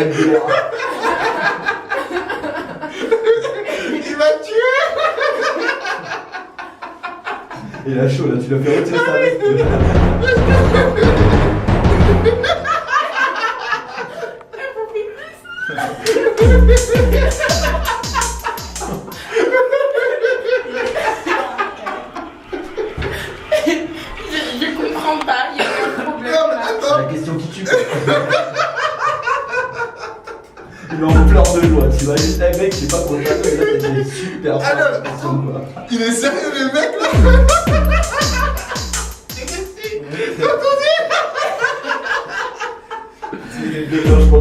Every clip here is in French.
MDR. Il m'a tué. Il a chaud là, tu l'as fait retirer sa veste. Je comprends pas, il y a un problème Non, mais là. attends. La question qui tue. Il est en pleurs de joie, tu imagines un mec qui est pas content, il a fait super fort. Alors, il est sérieux le mec là.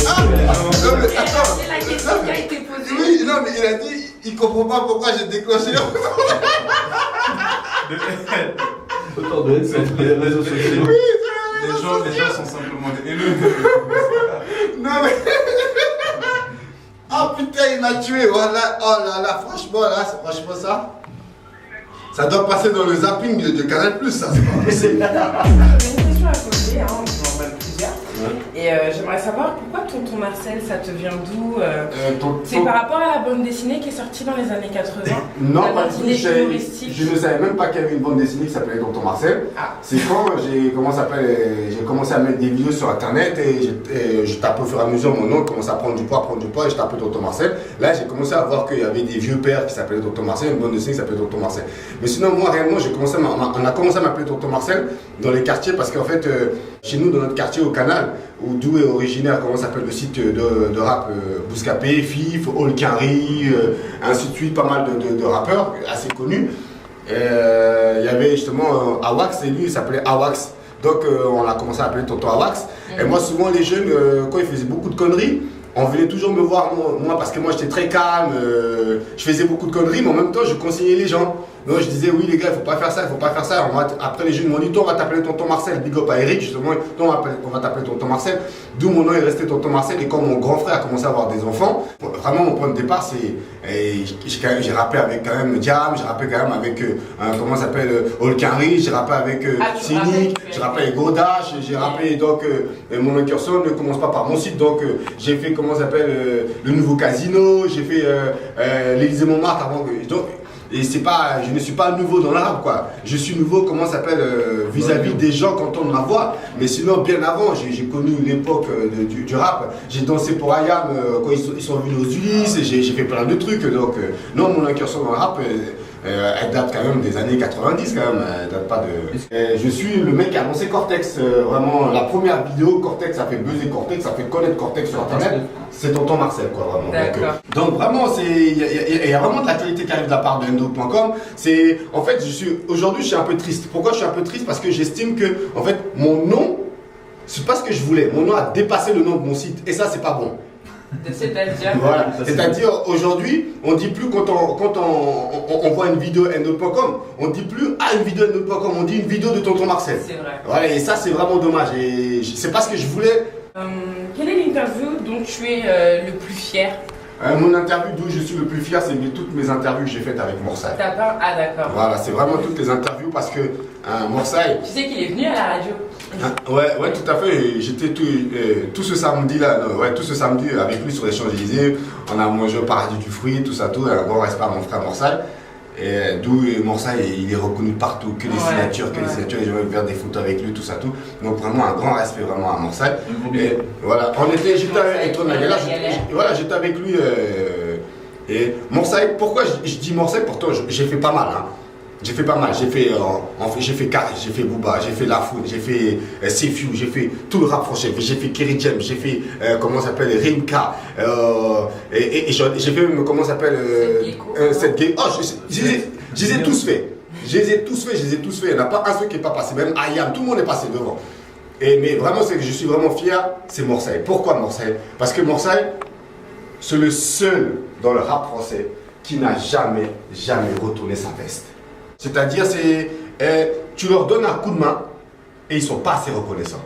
Ah, non, mais attends. C'est la question qui a été posée. Oui, non, mais il a dit, il comprend pas pourquoi j'ai déclenché. Autant de haine sur les réseaux sociaux. Les gens sont simplement des haineux. Non, mais. Oh putain, il m'a tué. Voilà. Oh là là, franchement, là, c'est franchement ça. Ça doit passer dans le zapping de Canal+, ça, c'est pas possible. J'ai une question à poser, hein, on en a plusieurs. Et j'aimerais savoir pourquoi Tonton Marcel, ça te vient d'où C'est par rapport à la bande dessinée qui est sortie dans les années 80. Non, la pas bande du tout. dessinée humoristique. Je ne savais même pas qu'il y avait une bande dessinée qui s'appelait Tonton Marcel. Ah. C'est quand j'ai commencé à mettre des vidéos sur internet et je tapais au fur et à mesure mon nom, commençait à prendre du poids et je tapais Tonton Marcel. Là, j'ai commencé à voir qu'il y avait des vieux pères qui s'appelaient Tonton Marcel, une bande dessinée qui s'appelait Tonton Marcel. Mais sinon, moi, réellement, on a commencé à m'appeler Tonton Marcel dans les quartiers parce qu'en fait, chez nous, dans notre quartier au Canal, d'où est originaire, comment s'appelle le site de rap Bouscapé, Fif, Olkari, ainsi de suite, pas mal de rappeurs assez connus. Il y avait justement Awax et lui il s'appelait Awax. Donc on a commencé à appeler Tonton Awax. Et moi souvent les jeunes, quand ils faisaient beaucoup de conneries, on venait toujours me voir moi parce que moi j'étais très calme, je faisais beaucoup de conneries mais en même temps je conseillais les gens. Donc je disais oui les gars il faut pas faire ça, il faut pas faire ça. Après les jeunes m'ont dit toi on va t'appeler Tonton Marcel, big up à Eric justement, toi on va t'appeler Tonton Marcel. D'où mon nom est resté Tonton Marcel et quand mon grand frère a commencé à avoir des enfants, vraiment mon point de départ c'est, j'ai rappé avec quand même Diam, j'ai rappé quand même avec comment ça s'appelle Olkari, j'ai rappé avec Cynic, j'ai rappé avec Godash, j'ai rappé donc mon incursion ne commence pas par mon site donc j'ai fait comment ça s'appelle le nouveau casino, j'ai fait l'Élysée Montmartre avant que donc, et c'est pas, je ne suis pas nouveau dans le rap quoi. Je suis nouveau comment ça s'appelle vis-à-vis des gens qui entendent ma voix. Mais sinon bien avant, j'ai connu l'époque du rap. J'ai dansé pour Ayam quand ils sont venus aux Ulysses. J'ai fait plein de trucs. Donc non, mon incursion dans le rap, elle date quand même des années 90 quand même. Elle date pas de. Je suis le mec qui a lancé Cortex. Vraiment la première vidéo Cortex, ça fait buzzer Cortex, ça fait connaître Cortex sur internet. C'est Tonton Marcel quoi vraiment. Donc vraiment il y a vraiment de l'actualité qui arrive de la part de Endo.com. C'est en fait aujourd'hui je suis un peu triste. Pourquoi je suis un peu triste? Parce que j'estime que en fait mon nom c'est pas ce que je voulais. Mon nom a dépassé le nom de mon site et ça c'est pas bon. C'est-à-dire voilà. C'est-à-dire aujourd'hui on dit plus quand on voit une vidéo Endo.com, on dit plus une vidéo Endo.com, on dit une vidéo de Tonton Marcel. C'est vrai. Voilà et ça c'est vraiment dommage et c'est pas ce que je voulais. Quelle est l'interview dont tu es le plus fier? Mon interview d'où je suis le plus fier, c'est toutes mes interviews que j'ai faites avec Morsay. T'as pas? Ah d'accord. Voilà, c'est vraiment toutes les interviews parce que Morsay. Tu sais qu'il est venu à la radio. Ouais, tout à fait. J'étais tout ce samedi-là, tout ce samedi avec lui sur les Champs-Élysées. On a mangé au paradis du fruit, tout ça, tout. Un grand respect à mon frère Morsay. Et d'où Morsay, il est reconnu partout, que des signatures, les gens veulent faire des photos avec lui, tout ça, tout. Donc vraiment un grand respect vraiment à Morsay. Et voilà, j'étais avec toi, Nagala, j'étais avec lui. Et Morsay, pourquoi je dis Morsay? Pourtant j'ai fait pas mal. Hein. J'ai fait pas mal, j'ai fait Carré, j'ai fait Booba, j'ai fait Lafoun, j'ai fait Sefiu, j'ai fait tout le rap français, j'ai fait Kerry James, j'ai fait comment ça s'appelle Rimka, et j'ai fait comment ça s'appelle cette gay. Oh, je les ai tous fait. Je les ai tous fait. Il n'y en a pas un seul qui n'est pas passé, même Ayam, tout le monde est passé devant. Mais vraiment, c'est que je suis vraiment fier, c'est Morsay. Pourquoi Morsay? Parce que Morsay, c'est le seul dans le rap français qui n'a jamais retourné sa veste. C'est-à-dire, tu leur donnes un coup de main et ils ne sont pas assez reconnaissants.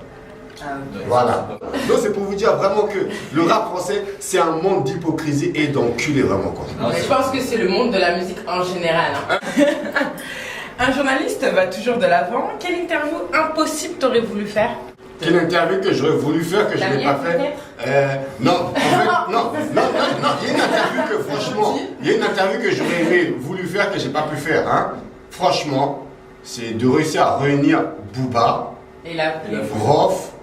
Voilà. Donc c'est pour vous dire vraiment que le rap français, c'est un monde d'hypocrisie et d'enculé vraiment quoi. Je pense que c'est le monde de la musique en général. Hein. Un journaliste va toujours de l'avant. Quelle interview impossible t'aurais voulu faire? Quelle interview que j'aurais voulu faire, que je n'ai pas fait. Non, en fait, non, il y a une interview que franchement, il y a une interview que j'aurais aimé, voulu faire, que j'ai pas pu faire, hein. Franchement, c'est de réussir à réunir Booba, Rof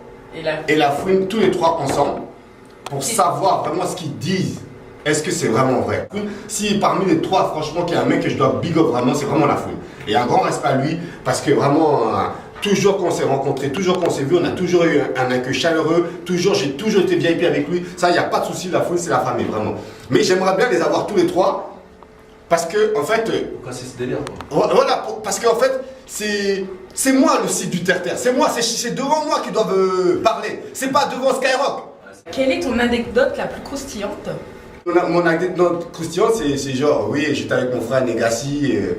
et La Fouine, tous les trois ensemble, pour savoir vraiment ce qu'ils disent. Est-ce que c'est vraiment vrai? Si parmi les trois, franchement, qu'il y a un mec que je dois big up vraiment, c'est vraiment La Fouine. Et un grand respect à lui, parce que vraiment, toujours qu'on s'est rencontrés, toujours qu'on s'est vu, on a toujours eu un accueil chaleureux, j'ai toujours été VIP avec lui. Ça, il n'y a pas de souci, La Fouine, c'est la famille, vraiment. Mais j'aimerais bien les avoir tous les trois, parce que, en fait... Pourquoi c'est ce délire, quoi? Voilà, parce qu'en fait, c'est moi le site du terre-terre. C'est moi, c'est devant moi qu'ils doivent parler. C'est pas devant Skyrock. Quelle est ton anecdote la plus croustillante? Mon anecdote croustillante, c'est genre, oui, j'étais avec mon frère Negassi et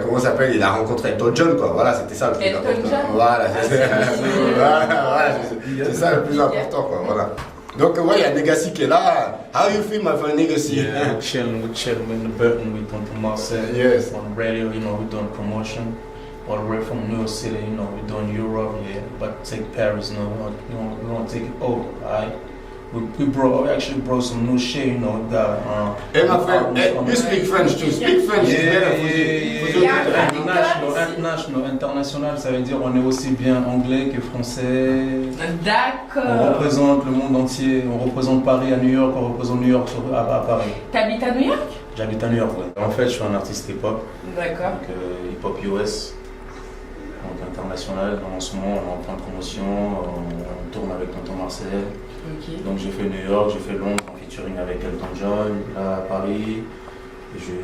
comment ça s'appelle, il a rencontré Elton John, quoi. Voilà, c'était ça le plus important. Voilà, c'est ça le plus important, quoi. Voilà. Donc, ouais, il y a Negassi qui est là. How you feel, my friend Negassi? Yeah, chilling in the Burton with Tonton Marcel. Yes. On radio, you know, we're doing promotion. All the way from New York City, you know, we're doing Europe, yeah. But take Paris, no, we want to take it over, alright? We actually brought some new shit, you know. Hey, my friend, you speak French too. Speak French. Yeah. International, ça veut dire on est aussi bien anglais que français. D'accord. On représente le monde entier. On représente Paris à New York, on représente New York à Paris. T'habites à New York? J'habite à New York, ouais. En fait, je suis un artiste hip-hop. D'accord. Donc hip-hop US. Donc international, en ce moment on est en plein de promotion, on tourne avec Tonton Marcel. Okay. Donc j'ai fait New York, j'ai fait Londres en featuring avec Elton John, là à Paris. Je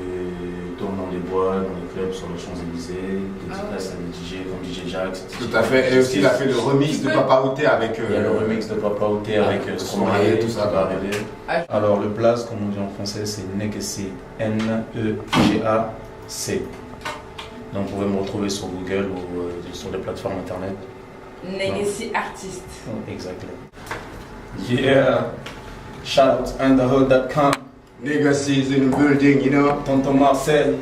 tourne dans des boîtes, dans des clubs sur les Champs-Élysées, des places avec des DJ comme DJ Jax. Tout à fait, et aussi il a fait le remix de Papa Outé avec... Il y a le remix de Papa Outé avec Stromae, tout ça va arriver. Alors le blaze, comme on dit en français, c'est Negassi, N-E-G-A-C. Donc vous pouvez me retrouver sur Google ou sur des plateformes internet. Negassi artiste. Exactement. Yeah. Shout out to underhood.com. Negassi is in the building, you know. Tonton Marcel.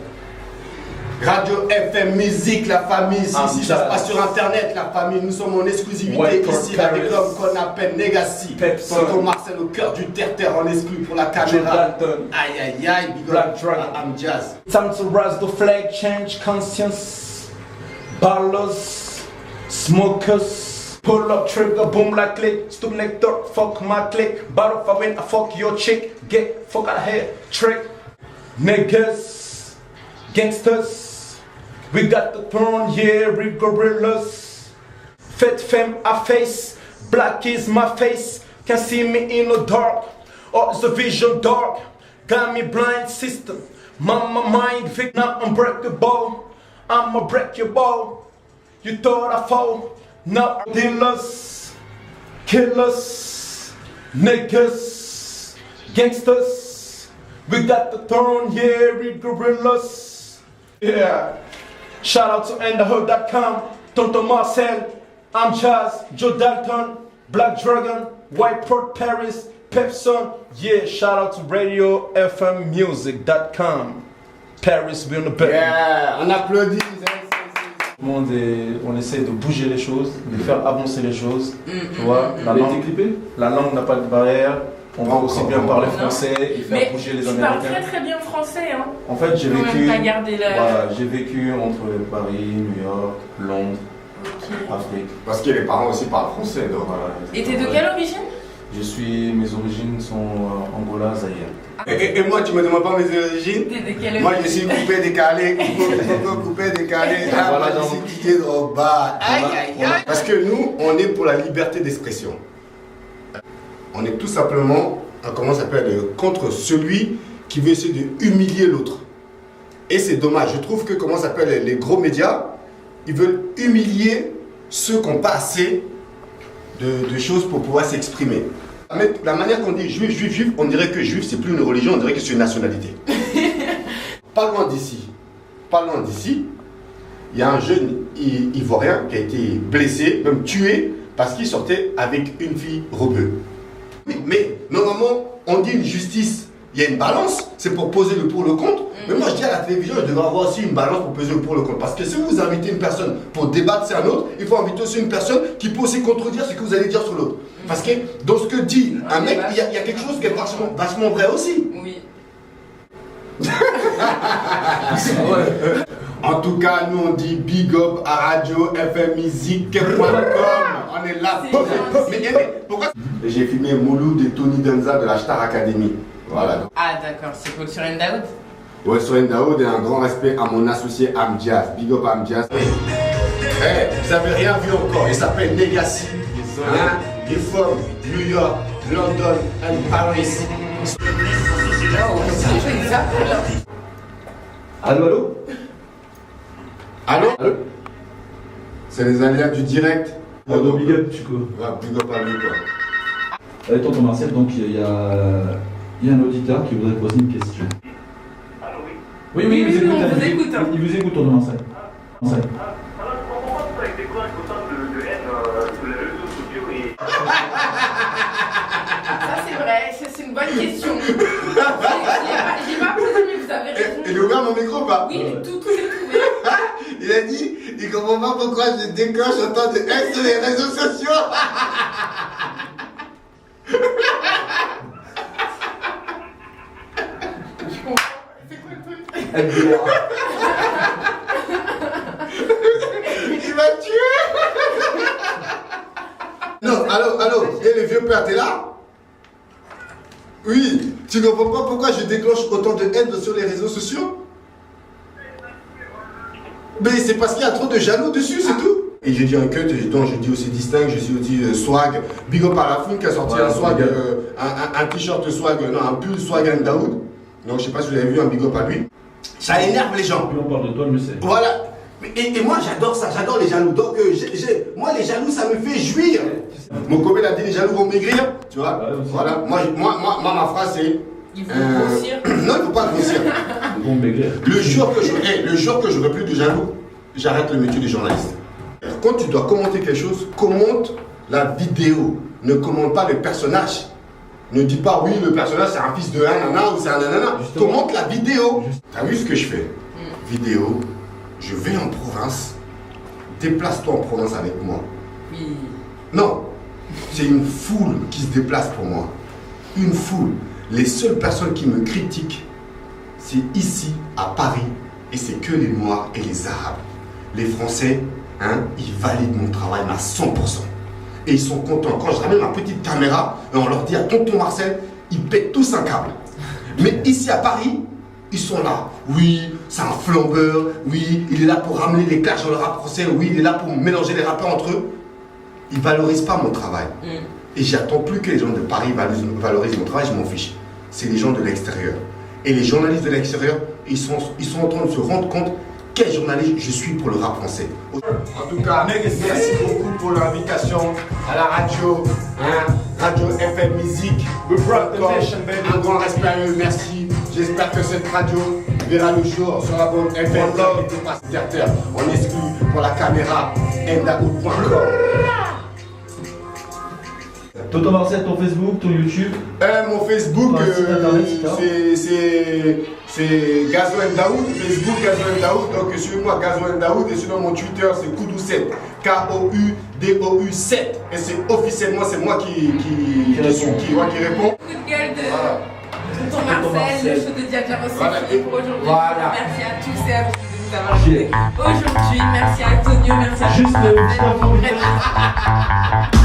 Radio FM Musique, la famille, ici ça se passe sur internet, la famille, nous sommes en exclusivité ici avec l'homme qu'on appelle Negassi. Tonton Marcel au cœur du terre-terre en exclu pour la caméra. Aïe aïe aïe, big Black Dragon. I'm Jazz. Time to rise the flag, change conscience. Ballers, smokers, pull up trigger, boom like click. Stupid nectar, fuck my click. Bottle for when I fuck your chick. Get fuck out of here, trick. Niggas, gangsters. We got the throne, yeah, we gorillas. Fat femme I face, black is my face. Can't see me in the dark, or is the vision dark? Got me blind system, my mind Vic not unbreakable. I'ma break your ball. You thought I fall, now dealers, killers, niggas, gangsters. We got the throne, yeah, we gorillas. Yeah. Shout out to underhood.com, Tonton Marcel, I'm Jazz, Joe Dalton, Black Dragon, White Port Paris, Pepson. Yeah, shout out to RadioFMmusic.com. Paris, we're on the back. Yeah, on applaudit. On essaie de bouger les choses, de faire avancer les choses. Tu vois, la langue n'a pas de barrière. On va aussi bien parler français et faire bouger les Américains. Tu parles très bien français, hein. En fait, j'ai vécu. Voilà, j'ai vécu entre Paris, New York, Londres, Afrique. Parce que les parents aussi parlent français, donc. Voilà. Et t'es de quelle origine? Mes origines sont Angola, Zaïre. Et moi, tu me demandes pas mes origines? Moi, je suis coupé, décalé, coupé, décalé. Moi, je suis Didier Drogba. Aïe, aïe, aïe. Parce que nous, on est pour la liberté d'expression. On est tout simplement, comment ça s'appelle, contre celui qui veut essayer de humilier l'autre. Et c'est dommage. Je trouve que, comment ça s'appelle, les gros médias, ils veulent humilier ceux qui n'ont pas assez de choses pour pouvoir s'exprimer. La manière qu'on dit juif, juif, juif, on dirait que juif, c'est plus une religion, on dirait que c'est une nationalité. Pas loin d'ici, il y a un jeune ivoirien qui a été blessé, même tué, parce qu'il sortait avec une fille rebeu. Mais normalement, on dit une justice il y a une balance, c'est pour poser le pour le contre. Mais moi je dis à la télévision, je devrais avoir aussi une balance pour peser le pour le contre. Parce que si vous invitez une personne pour débattre c'est un autre, il faut inviter aussi une personne qui peut aussi contredire ce que vous allez dire sur l'autre. Parce que dans ce que dit un mec, il y a quelque chose qui est vachement vrai aussi. Oui. En tout cas, nous on dit big up à Radio FMmusique.com. On est là. Mais pourquoi? J'ai filmé Mouloud et Tony Danza de la Star Academy. Voilà. Ah d'accord, c'est pour Soren Daoud. Ouais, Soren Daoud et un grand respect à mon associé Amdiaz. Big up Amdiaz. Vous avez rien vu encore. Il s'appelle Legacy. Hein? Il est from New York, London et Paris. Allô? Allô? C'est les aléas du direct. Big up, Chico. Ouais, big up à lui quoi. Allez, tonton Marcel, donc il y a un auditeur qui voudrait poser une question. Allô, oui. Oui, Oui, il vous on écoute. vous écoute, hein. Il vous écoute, tonton Marcel. Marcel. Alors, je comprends pas pourquoi il déclenche autant de haine sur les réseaux sociaux et. Ça c'est vrai, c'est une bonne question. J'ai pas posé, mais vous avez raison. Il a ouvert mon micro ou pas? Oui, tout est ouvert. Il a dit, il comprend pas pourquoi je déclenche autant de haine sur les réseaux sociaux. Il m'a tué. Non, allô, et le vieux père, t'es là? Oui, tu comprends pas pourquoi je déclenche autant de haine sur les réseaux sociaux? Mais c'est parce qu'il y a trop de jaloux dessus, c'est tout. Et j'ai dit un cut, dont je dis aussi distinct, je suis aussi swag. Big up à la fouine qui a sorti un swag, un t-shirt swag, non, un pull swag and Daoud. Donc je sais pas si vous avez vu, un big up à lui. Ça énerve les gens. Plus on parle de toi, mieux c'est. Voilà. Et moi j'adore ça, j'adore les jaloux. Donc moi les jaloux ça me fait jouir. Mon copain a dit les jaloux vont maigrir, tu vois. Ouais, voilà. Moi ma phrase c'est. Il faut grossir. Non, il faut pas grossir. Ils vont maigrir. Le jour que je veux plus de jaloux, j'arrête le métier de journaliste. Quand tu dois commenter quelque chose, commente la vidéo. Ne commente pas le personnage. Ne dis pas oui, le personnage c'est un fils de un nana ou c'est un nanana. Commente la vidéo. T'as vu ce que je fais? Vidéo, je vais en province. Déplace-toi en province avec moi. Oui. Non, c'est une foule qui se déplace pour moi. Une foule. Les seules personnes qui me critiquent, c'est ici, à Paris, et c'est que les Noirs et les Arabes. Les Français, hein, ils valident mon travail à 100%. Et ils sont contents. Quand je ramène ma petite caméra, et on leur dit à tonton Marcel, ils pètent tous un câble. Mais ici à Paris, ils sont là. Oui, c'est un flambeur. Oui, il est là pour ramener les clashs dans le rap français. Oui, il est là pour mélanger les rappeurs entre eux. Ils ne valorisent pas mon travail. Et j'attends plus que les gens de Paris valorisent mon travail, je m'en fiche. C'est les gens de l'extérieur. Et les journalistes de l'extérieur, ils sont en train de se rendre compte quel journaliste je suis pour le rap français. En tout cas, merci beaucoup pour l'invitation à la radio, hein, Radio FM Musique. Un grand respect à eux, merci. J'espère que cette radio verra le jour sur la bande FM. On exclut pour la caméra ndaoud.com. Tonton Marcel, ton Facebook, ton YouTube. Mon Facebook, c'est Gazo Daoud. Facebook Gazo Daoud. Donc suivez-moi Gazo Daoud. Et sinon mon Twitter c'est Koudou7. Koudou 7. Et c'est officiellement c'est moi qui réponds. Coup de gueule de tonton Marcel, le show de Diadja aussi pour aujourd'hui. Voilà. Merci à tous et à tous de nous avoir écoutés aujourd'hui. Merci à Antonio, merci à Juste le petit info.